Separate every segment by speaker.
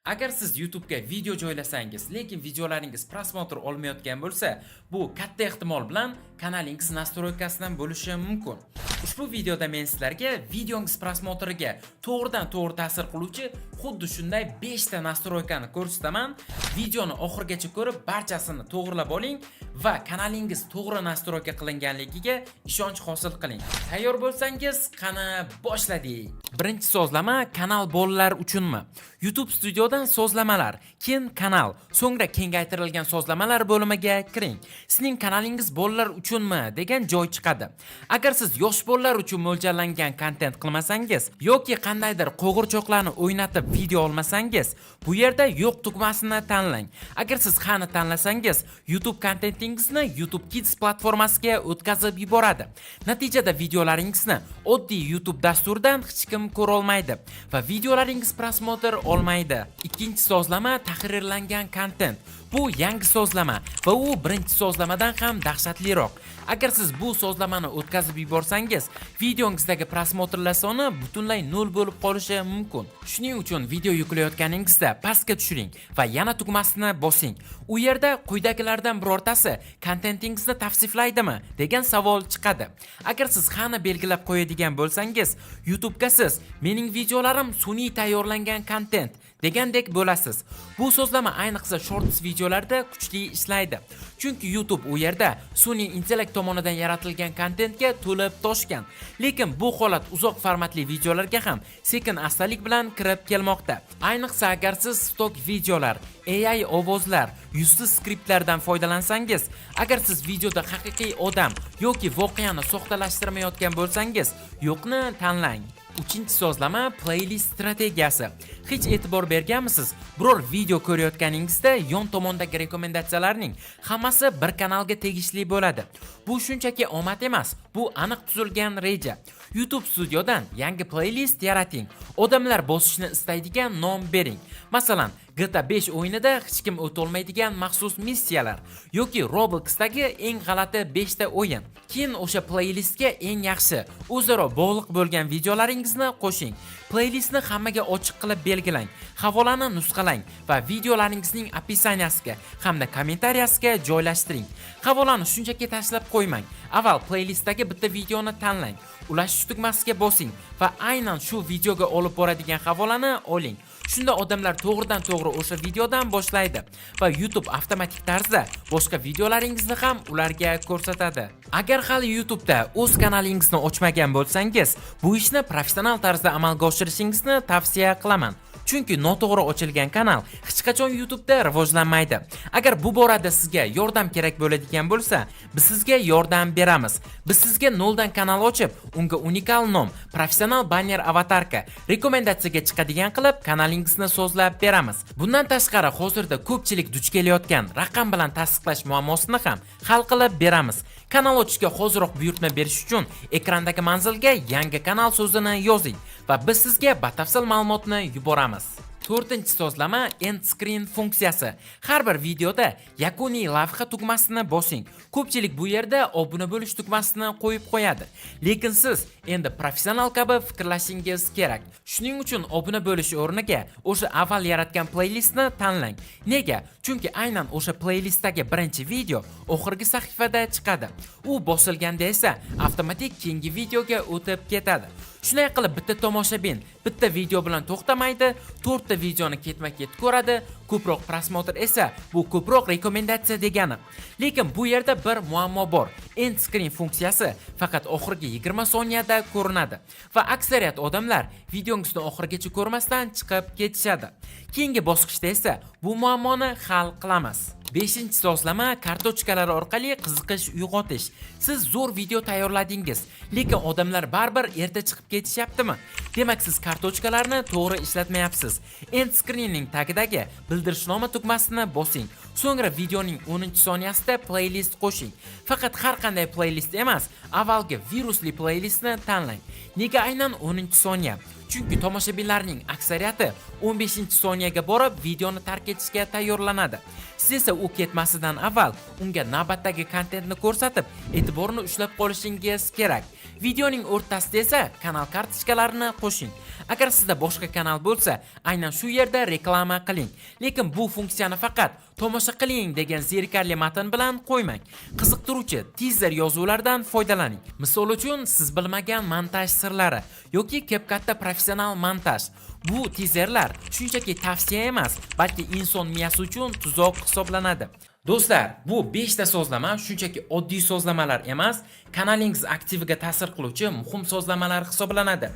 Speaker 1: Agar siz YouTube ga video joylasangiz, lekin videolaringiz prosmotr olmayotgan bo'lsa, bu katta ehtimol bilan kanalingiz nastroykasidan bo'lishi mumkin. Ushbu videoda men sizlarga videongiz prosmotriga to'g'ridan-to'g'ri ta'sir qiluvchi xuddi shunday 5 ta nastroykani ko'rsataman. Videoni oxirigacha ko'rib, barchasini to'g'rilab oling va kanalingiz to'g'ri nastroyka qilinganligiga ishonch hosil qiling. Tayyor bo'lsangiz, qani boshladik. Birinchi sozlama kanal bolalar uchunmi? YouTube Studiodan sozlamalar, keyin kanal, so'ngra kengaytirilgan sozlamalar bo'limiga kiring. Sizning kanalingiz bolalar uchunmi degan joy chiqadi. Agar siz yosh bolalar uchun mo'ljallangan kontent qilmasangiz yoki qandaydir qo'g'irchoqlarni o'ynatib video olmasangiz, bu yerda yo'q tugmasini tanlang. Agar siz qani tanlasangiz, YouTube kontentingizni YouTube Kids platformasiga o'tkazib yuboradi. Natijada videolaringizni oddiy YouTube dasturidan hech kim ko'ra olmaydi va videolaringiz prosmotr olmaydi. Ikkinchi sozlama tahrirlangan kontent. Bu yangi sozlama va u birinchi sozlamadan ham dahshatliroq. Agar siz bu sozlamani o'tkazib yuborsangiz, videongizdagi prosmotrlar soni butunlay 0 bo'lib qolishi mumkin. Shuning uchun video yuklayotganingizda pastga tushiring va yana tugmasini bosing. U yerda quyidagilardan birortasi kontentingizni tavsiflaydimi degan savol chiqadi. Agar siz qani belgilab qo'yadigan bo'lsangiz, YouTube ga siz mening videolarim sun'iy tayyorlangan kontent degandek bo'lasiz. Bu sozlama ayniqsa shorts videolarda kuchli ishlaydi. Chunki YouTube u yerda sun'iy intellekt tomonidan yaratilgan kontentga to'lib toshgan. Lekin bu holat uzoq formatli videolarga ham sekin-astalik bilan kirib kelmoqda. Ayniqsa agar siz stok videolar, AI ovozlar, yuzsiz skriptlardan foydalansangiz, agar siz videoda haqiqiy odam yoki voqeani soxtalashtirmayotgan bo'lsangiz, yo'qni tanlang. Uchinchi sozlama playlist strategiyasi. Hech e'tibor berganmisiz? Biror video ko'rayotganingizda yon tomondagi rekomendatsiyalarning hammasi bir kanalga tegishli bo'ladi. Bu shunchaki omad emas, bu aniq tuzilgan reja. YouTube Studiodan yangi playlist yarating. Odamlar bosishni istaydigan nom bering. Masalan, GTA 5 o'yinida hech kim o'tolmaydigan maxsus missiyalar yoki Robloxdagi eng g'alati 5 ta o'yin. Keyin o'sha playlistga eng yaxshi, o'zaro bog'liq bo'lgan videolaringizni qo'shing. Playlistni hammaga ochiq qilib belgilang. Havolani nusxalang va videolaringizning opisaniyasiga hamda kommentariyasiga joylashtiring. Havolani shunchaki tashlab qo'ymang. Avval playlistdagi bitta videoni tanlang. Ulashish tugmasiga bosing va aynan shu videoga olib boradigan havolani oling. Shunda odamlar to'g'ridan-to'g'ri o'sha videodan boshlaydi va YouTube avtomatik tarzda boshqa videolaringizni ham ularga ko'rsatadi. Agar hali YouTube'da o'z kanalingizni ochmagan bo'lsangiz, bu ishni professional tarzda amalga oshirishingizni tavsiya qilaman. Chunki noto'g'ri ochilgan kanal hech qachon YouTube'da rivojlanmaydi. Agar bu borada sizga yordam kerak bo'ladigan bo'lsa, biz sizga yordam beramiz. Biz sizga noldan kanal ochib, unga unikal nom, professional banner avatarka, rekomendatsiyaga chiqadigan qilib kanalingizni sozlab beramiz. Bundan tashqari hozirda ko'pchilik duch kelayotgan raqam bilan tasdiqlash muammosini ham hal qilib beramiz. Kanal ochishga hoziroq buyurtma berish uchun ekrandagi manzilga yangi kanal so'zini yozing va biz sizga batafsil ma'lumotni yuboramiz. To'rtinchi sozlama end screen funksiyasi. Har bir videoda yakuniy lavha tugmasini bosing. Ko'pchilik bu yerda obuna bo'lish tugmasini qo'yib qo'yadi. Lekin siz endi professional kabi fikrlashingiz kerak. Shuning uchun obuna bo'lish o'rniga o'sha avval yaratgan playlistni tanlang. Nega? Chunki aynan o'sha playlistdagi birinchi video oxirgi sahifada chiqadi. U bosilganda esa avtomatik keyingi videoga o'tib ketadi. Shunday qilib bitta tomoshabin bitta video bilan to'xtamaydi, 4 ta videoni ketma-ket ko'radi. Ko'proq prosmotr esa bu ko'proq rekomendatsiya degani. Lekin bu yerda bir muammo bor. End screen funksiyasi faqat oxirgi 20 soniyada ko'rinadi va aksariyat odamlar videongizni oxirigacha ko'rmasdan chiqib ketishadi. Keyingi bosqichda esa bu muammoni hal qilamiz. 5-sozlama kartochkalar orqali qiziqish uyg'otish. Siz zo'r video tayyorladingiz, lekin odamlar baribir erta chiqib ketishyaptimi? Demak, siz kartochkalarni to'g'ri ishlatmayapsiz. End screening tagidagi bildirishnoma tugmasini bosing. So'ngra videoning 10-soniyasida playlist qo'shing. Faqat har qanday playlist emas, avvalgi virusli playlistni tanlang. Nega aynan 10-soniya? Chunki tomoshabinlarning aksariyati 15-soniyaga borib videoni tark etishga tayyorlanadi. Siz esa u ketmasidan avval unga navbatdagi kontentni ko'rsatib, e'tiborni ushlab qolishingiz kerak. Videoning o'rtasida esa kanal kartochkalarini qo'shing. Agar sizda boshqa kanal bo'lsa, aynan shu yerda reklama qiling. Lekin bu funksiyani faqat tomosha qiling degan zerikarli matn bilan qo'ymang. Qiziqtiruvchi teaser yozuvlardan foydalaning. Misol uchun, siz bilmagan montaj sirlari yoki CapCut'da professional montaj. Bu teaserlar shunchaki tavsiya emas, balki inson miyasi uchun tuzoq hisoblanadi. Do'stlar, bu 5 ta so'zlama shunchaki oddiy so'zlamalar emas, kanalingiz aktiviga ta'sir qiluvchi muhim so'zlamalar hisoblanadi.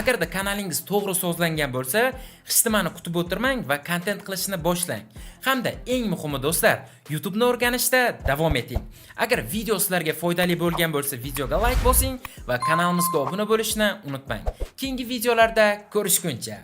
Speaker 1: Agarda kanalingiz to'g'ri so'zlangan bo'lsa, hech nimani kutib o'tirmang va kontent qilishni boshlang. Hamda eng muhimi do'stlar, YouTube'ni o'rganishda davom eting. Agar video sizlarga foydali bo'lgan bo'lsa, videoga like bosing va kanalimizga obuna bo'lishni unutmang. Keyingi videolarda ko'rishguncha